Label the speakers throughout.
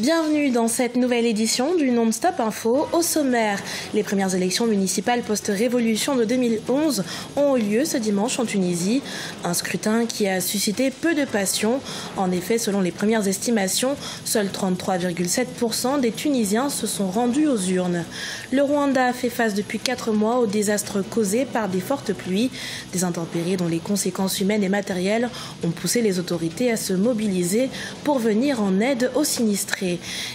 Speaker 1: Bienvenue dans cette nouvelle édition du Non-Stop Info. Au sommaire, les premières élections municipales post-révolution de 2011 ont eu lieu ce dimanche en Tunisie. Un scrutin qui a suscité peu de passion. En effet, selon les premières estimations, seuls 33,7% des Tunisiens se sont rendus aux urnes. Le Rwanda fait face depuis 4 mois aux désastres causés par des fortes pluies, des intempéries dont les conséquences humaines et matérielles ont poussé les autorités à se mobiliser pour venir en aide aux sinistrés.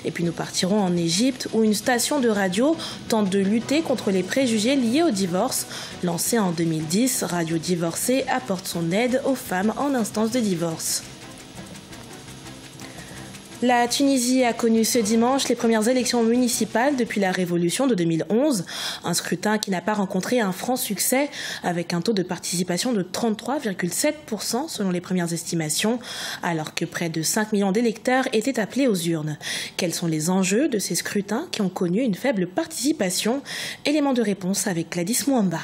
Speaker 1: Et puis nous partirons en Égypte où une station de radio tente de lutter contre les préjugés liés au divorce. Lancée en 2010, Radio Divorcée apporte son aide aux femmes en instance de divorce. La Tunisie a connu ce dimanche les premières élections municipales depuis la révolution de 2011. Un scrutin qui n'a pas rencontré un franc succès avec un taux de participation de 33,7% selon les premières estimations, alors que près de 5 millions d'électeurs étaient appelés aux urnes. Quels sont les enjeux de ces scrutins qui ont connu une faible participation? Élément de réponse avec Gladys Mwamba.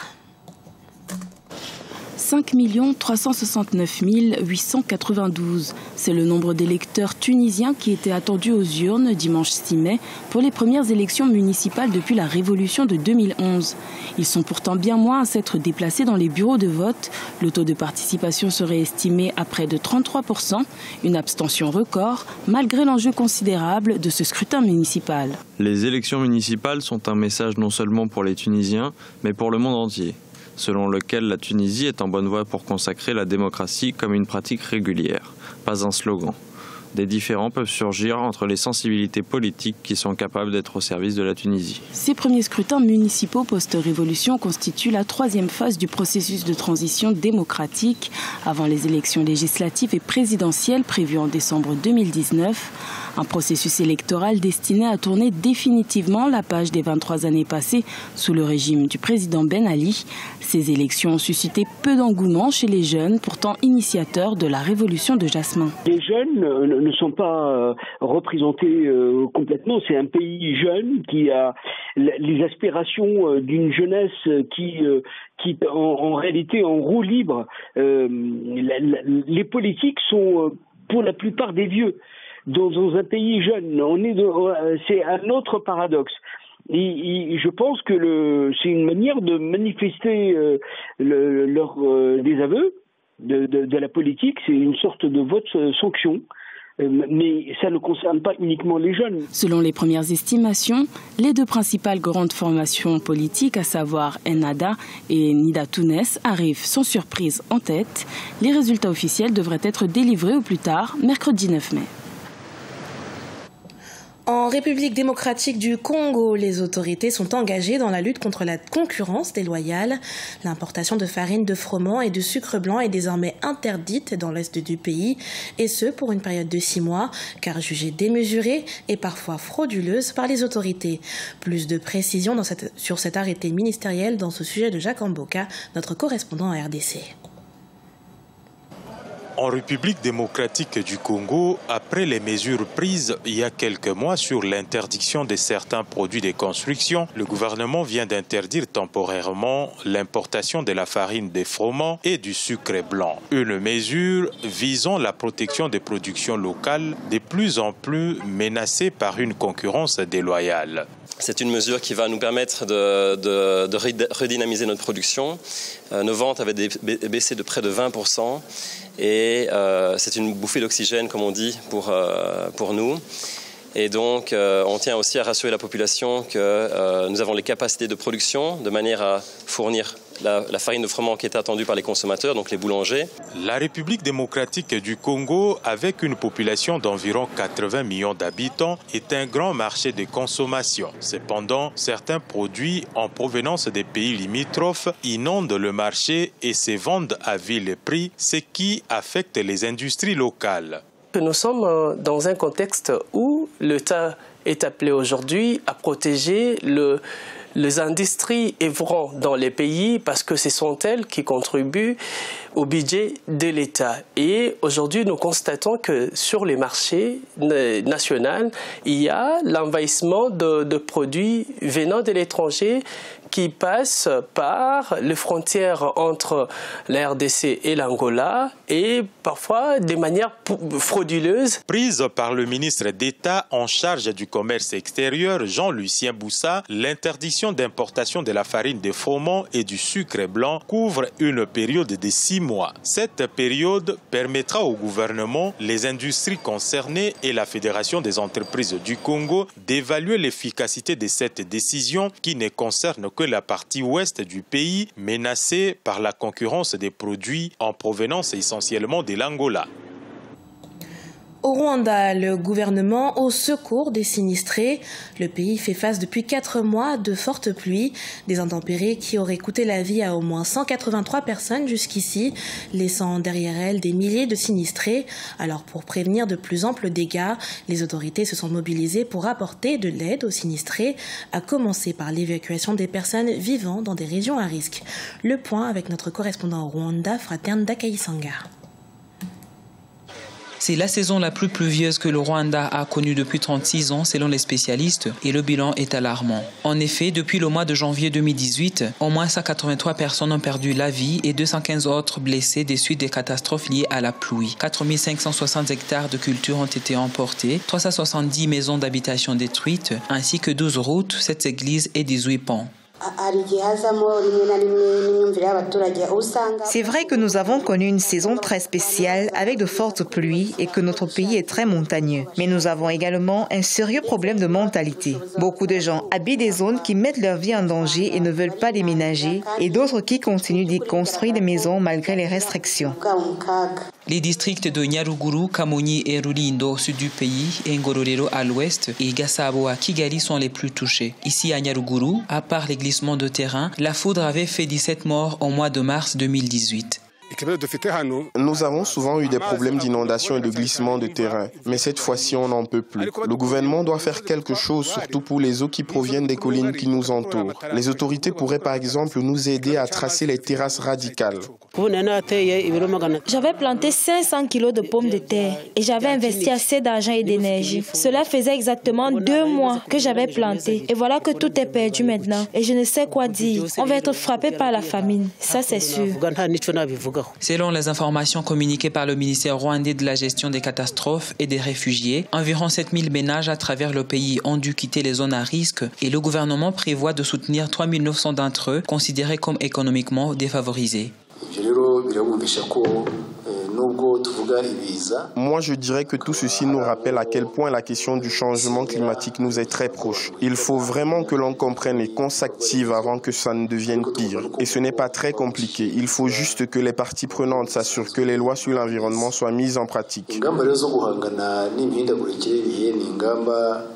Speaker 2: 5 369 892. C'est le nombre d'électeurs tunisiens qui étaient attendus aux urnes dimanche 6 mai pour les premières élections municipales depuis la révolution de 2011. Ils sont pourtant bien moins à s'être déplacés dans les bureaux de vote. Le taux de participation serait estimé à près de 33%, une abstention record, malgré l'enjeu considérable de ce scrutin municipal.
Speaker 3: Les élections municipales sont un message non seulement pour les Tunisiens, mais pour le monde entier, selon lequel la Tunisie est en bonne voie pour consacrer la démocratie comme une pratique régulière, pas un slogan. Des différends peuvent surgir entre les sensibilités politiques qui sont capables d'être au service de la Tunisie.
Speaker 2: Ces premiers scrutins municipaux post-révolution constituent la 3e phase du processus de transition démocratique avant les élections législatives et présidentielles prévues en décembre 2019. Un processus électoral destiné à tourner définitivement la page des 23 années passées sous le régime du président Ben Ali. Ces élections ont suscité peu d'engouement chez les jeunes, pourtant initiateurs de la révolution de Jasmin.
Speaker 4: Les jeunes ne sont pas représentés complètement. C'est un pays jeune qui a les aspirations d'une jeunesse qui en réalité en roue libre. Les politiques sont pour la plupart des vieux. Dans un pays jeune, c'est un autre paradoxe. Et je pense que c'est une manière de manifester leur désaveu de la politique. C'est une sorte de vote sanction. Mais ça ne concerne pas uniquement les jeunes.
Speaker 2: Selon les premières estimations, les 2 principales grandes formations politiques, à savoir Ennahda et Nida Tounes, arrivent sans surprise en tête. Les résultats officiels devraient être délivrés au plus tard, mercredi 9 mai.
Speaker 1: En République démocratique du Congo, les autorités sont engagées dans la lutte contre la concurrence déloyale. L'importation de farine, de froment et de sucre blanc est désormais interdite dans l'est du pays, et ce pour une période de 6 mois, car jugée démesurée et parfois frauduleuse par les autorités. Plus de précisions sur cet arrêté ministériel dans ce sujet de Jacques Amboka, notre correspondant à RDC.
Speaker 5: En République démocratique du Congo, après les mesures prises il y a quelques mois sur l'interdiction de certains produits de construction, le gouvernement vient d'interdire temporairement l'importation de la farine de froment et du sucre blanc. Une mesure visant la protection des productions locales de plus en plus menacées par une concurrence déloyale.
Speaker 6: C'est une mesure qui va nous permettre de redynamiser notre production. Nos ventes avaient baissé de près de 20% et c'est une bouffée d'oxygène, comme on dit, pour nous. Et donc, on tient aussi à rassurer la population que nous avons les capacités de production de manière à fournir la farine de froment qui est attendue par les consommateurs, donc les boulangers.
Speaker 5: La République démocratique du Congo, avec une population d'environ 80 millions d'habitants, est un grand marché de consommation. Cependant, certains produits en provenance des pays limitrophes inondent le marché et se vendent à vil prix, ce qui affecte les industries locales.
Speaker 7: Nous sommes dans un contexte où l'État est appelé aujourd'hui à protéger les industries œuvrant dans les pays parce que ce sont elles qui contribuent au budget de l'État. Et aujourd'hui, nous constatons que sur les marchés nationaux, il y a l'envahissement de produits venant de l'étranger qui passe par les frontières entre la RDC et l'Angola et parfois de manière frauduleuse.
Speaker 5: Prise par le ministre d'État en charge du commerce extérieur, Jean-Lucien Boussa, l'interdiction d'importation de la farine de froment et du sucre blanc couvre une période de 6 mois. Cette période permettra au gouvernement, les industries concernées et la Fédération des entreprises du Congo d'évaluer l'efficacité de cette décision qui ne concerne que la partie ouest du pays menacée par la concurrence des produits en provenance essentiellement de l'Angola.
Speaker 1: Au Rwanda, le gouvernement au secours des sinistrés. Le pays fait face depuis 4 mois de fortes pluies, des intempéries qui auraient coûté la vie à au moins 183 personnes jusqu'ici, laissant derrière elles des milliers de sinistrés. Alors pour prévenir de plus amples dégâts, les autorités se sont mobilisées pour apporter de l'aide aux sinistrés, à commencer par l'évacuation des personnes vivant dans des régions à risque. Le point avec notre correspondant au Rwanda, Fraterne Dakaïsanga.
Speaker 8: C'est la saison la plus pluvieuse que le Rwanda a connue depuis 36 ans selon les spécialistes et le bilan est alarmant. En effet, depuis le mois de janvier 2018, au moins 183 personnes ont perdu la vie et 215 autres blessés des suites des catastrophes liées à la pluie. 4560 hectares de culture ont été emportés, 370 maisons d'habitation détruites, ainsi que 12 routes, 7 églises et 18 ponts.
Speaker 9: C'est vrai que nous avons connu une saison très spéciale avec de fortes pluies et que notre pays est très montagneux. Mais nous avons également un sérieux problème de mentalité. Beaucoup de gens habitent des zones qui mettent leur vie en danger et ne veulent pas déménager et d'autres qui continuent d'y construire des maisons malgré les restrictions.
Speaker 8: Les districts de Nyaruguru, Kamonyi et Rulindo au sud du pays, et Ngororero à l'ouest et Gasabo à Kigali sont les plus touchés. Ici à Nyaruguru, à part les glissements de terrain, la foudre avait fait 17 morts au mois de mars 2018.
Speaker 10: Nous avons souvent eu des problèmes d'inondation et de glissement de terrain, mais cette fois-ci on n'en peut plus. Le gouvernement doit faire quelque chose, surtout pour les eaux qui proviennent des collines qui nous entourent. Les autorités pourraient par exemple nous aider à tracer les terrasses radicales.
Speaker 11: J'avais planté 500 kilos de pommes de terre et j'avais investi assez d'argent et d'énergie. Cela faisait exactement 2 mois que j'avais planté et voilà que tout est perdu maintenant et je ne sais quoi dire. On va être frappé par la famine, ça c'est sûr.
Speaker 8: Selon les informations communiquées par le ministère rwandais de la gestion des catastrophes et des réfugiés, environ 7000 ménages à travers le pays ont dû quitter les zones à risque et le gouvernement prévoit de soutenir 3900 d'entre eux considérés comme économiquement défavorisés.
Speaker 10: Moi, je dirais que tout ceci nous rappelle à quel point la question du changement climatique nous est très proche. Il faut vraiment que l'on comprenne et qu'on s'active avant que ça ne devienne pire. Et ce n'est pas très compliqué. Il faut juste que les parties prenantes s'assurent que les lois sur l'environnement soient mises en pratique.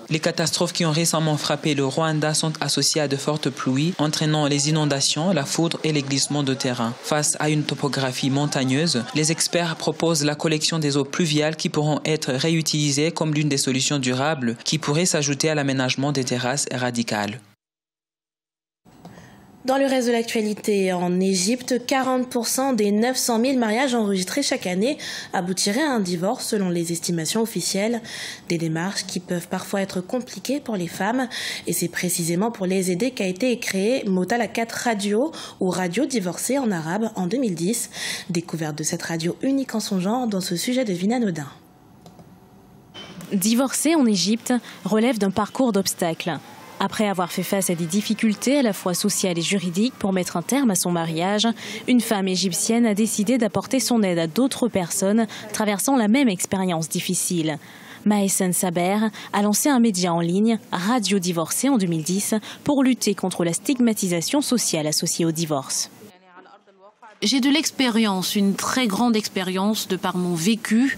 Speaker 8: Les catastrophes qui ont récemment frappé le Rwanda sont associées à de fortes pluies, entraînant les inondations, la foudre et les glissements de terrain. Face à une topographie montagneuse, les experts proposent la collection des eaux pluviales qui pourront être réutilisées comme l'une des solutions durables qui pourrait s'ajouter à l'aménagement des terrasses radicales.
Speaker 1: Dans le reste de l'actualité, en Égypte, 40% des 900 000 mariages enregistrés chaque année aboutiraient à un divorce selon les estimations officielles. Des démarches qui peuvent parfois être compliquées pour les femmes. Et c'est précisément pour les aider qu'a été créée Motalakat Radio, ou Radio Divorcée en arabe, en 2010. Découverte de cette radio unique en son genre dans ce sujet de Vina Nodin.
Speaker 12: Divorcer en Égypte relève d'un parcours d'obstacles. Après avoir fait face à des difficultés à la fois sociales et juridiques pour mettre un terme à son mariage, une femme égyptienne a décidé d'apporter son aide à d'autres personnes traversant la même expérience difficile. Maïsen Saber a lancé un média en ligne, Radio Divorcée en 2010, pour lutter contre la stigmatisation sociale associée au divorce.
Speaker 13: J'ai de l'expérience, une très grande expérience de par mon vécu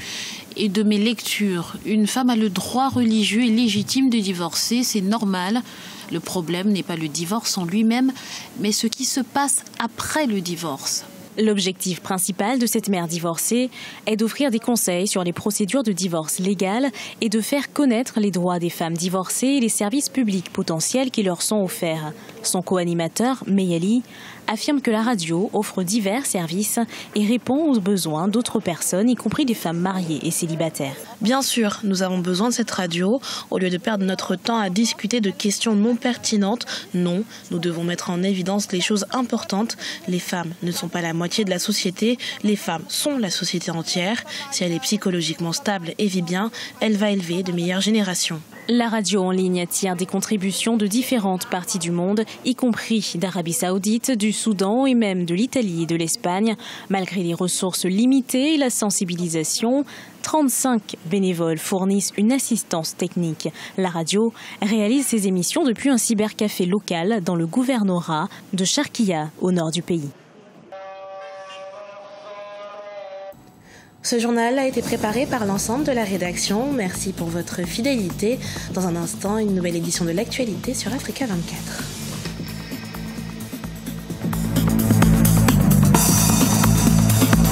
Speaker 13: et de mes lectures. Une femme a le droit religieux et légitime de divorcer, c'est normal. Le problème n'est pas le divorce en lui-même, mais ce qui se passe après le divorce.
Speaker 12: L'objectif principal de cette mère divorcée est d'offrir des conseils sur les procédures de divorce légales et de faire connaître les droits des femmes divorcées et les services publics potentiels qui leur sont offerts. Son co-animateur, Meyali, affirme que la radio offre divers services et répond aux besoins d'autres personnes, y compris des femmes mariées et célibataires.
Speaker 1: Bien sûr, nous avons besoin de cette radio. Au lieu de perdre notre temps à discuter de questions non pertinentes, non, nous devons mettre en évidence les choses importantes. Les femmes ne sont pas la moitié de la société, les femmes sont la société entière. Si elle est psychologiquement stable et vit bien, elle va élever de meilleures générations.
Speaker 12: La radio en ligne attire des contributions de différentes parties du monde, y compris d'Arabie Saoudite, du Soudan et même de l'Italie et de l'Espagne. Malgré les ressources limitées et la sensibilisation, 35 bénévoles fournissent une assistance technique. La radio réalise ses émissions depuis un cybercafé local dans le gouvernorat de Sharqiya, au nord du pays.
Speaker 1: Ce journal a été préparé par l'ensemble de la rédaction. Merci pour votre fidélité. Dans un instant, une nouvelle édition de l'actualité sur Africa 24.